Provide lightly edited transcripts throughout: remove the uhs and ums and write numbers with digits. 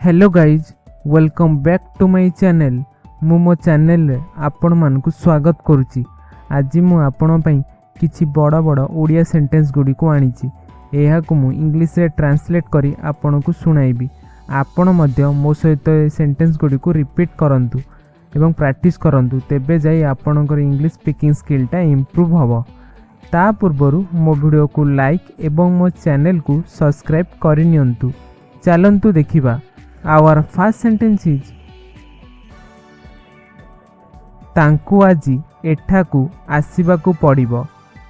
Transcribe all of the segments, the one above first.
Hello guys welcome back to my channel. मु मो channel रे आपण मानकु स्वागत करुच्ची। आज मु आपण पई किछि बड़ बड़ ओडिया सेंटेंस गुडी को आनीची। एहा को मु इंग्लिश रे ट्रांसलेट करी आपण को सुनाइबी। आपण मध्य मो सहित सेंटेंस गुडी को रिपीट करंतु एवं प्रैक्टिस करंतु, तेबे जाई आपणकर इंग्लिश स्पीकिंग स्किलटा इंप्रूव हबो। ता पूर्वरु मो वीडियो को लाइक एवं मो चैनल को सब्सक्राइब करि नियंतु। चलंतु देखिबा। Our first sentence is तांकु आजी एठाकू आसीबाकू पड़िबो।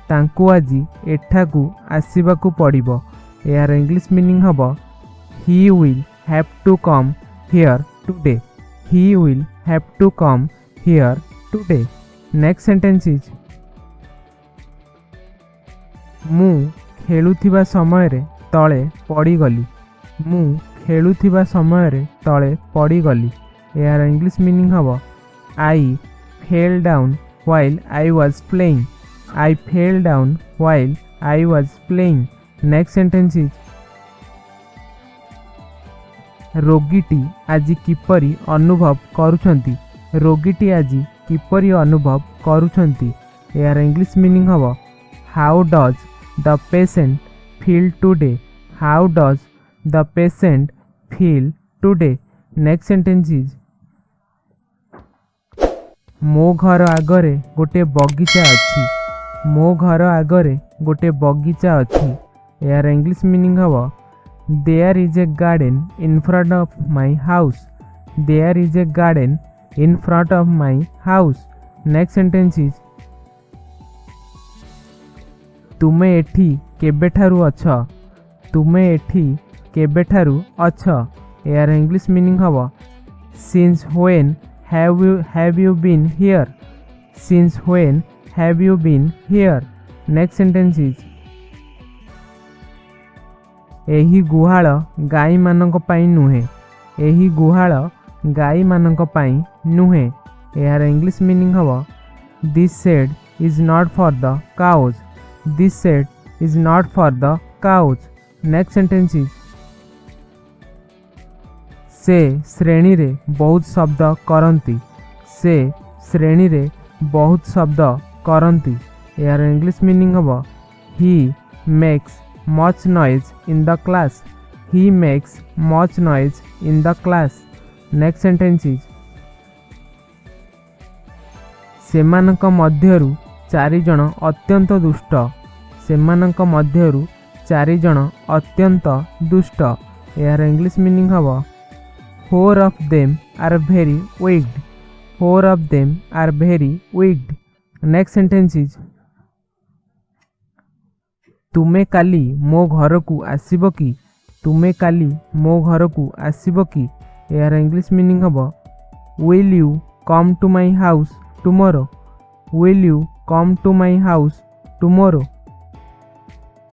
तांकु आजी एठाकू आसीबाकू पड़िबो। यार इंग्लिश मीनिंग हबो he will have to come here today। he will have to come here today। next sentence is मु खेलुथिबा समय रे तळे पड़ी गली। मु खेलुथिबा समय रे तळे पड़ी गली। यार इंग्लिश मीनिंग हबो I fell down while I was playing. I fell down while I was playing. Next sentence is रोगीटी आजी किपरि अनुभव करूछंती। रोगीटी आजी किपरि अनुभव करूछंती। यार इंग्लिश मीनिंग हबो how does the patient feel today. How does the patient feel today। next sentence is मो घर आगरे गोटे बगीचा अच्छी। मो घर आगरे गोटे बगीचा अच्छी। यार इंग्लिश मीनिंग हबो there is a garden in front of my house. There is a garden in front of my house. Next sentence is तुमे एठी केबेठारु अछ। तुमे एठी केबेठारु अछ। यार इंग्लिश मीनिंग हबो since when have you been here. Since when have you been here. Next sentence is एही गुहाळ गाई मानक पई नुहे। एही गुहाळ गाई मानक पई नुहे। यार इंग्लिश मीनिंग हबो this shed is not for the cows. This shed is not for the cows. Next sentence is से श्रेणी रे बहुत शब्द करंती। से श्रेणी रे बहुत शब्द करंती। यार इंग्लिश मीनिंग हबो he makes much noise in the class. He makes much noise in the class. Next sentence is सेमानक मध्यरु चारि जण अत्यंत दुष्ट। सेमानक मध्यरु चारि जण अत्यंत दुष्ट। यार इंग्लिश मीनिंग हबो four of them are very wicked। four of them are very wicked। next sentence is तुमे काली मो घर को आसीबो की। तुमे काली मो घर को आसीबो की। यार इंग्लिश मीनिंग हबो will you come to my house tomorrow। will you come to my house tomorrow।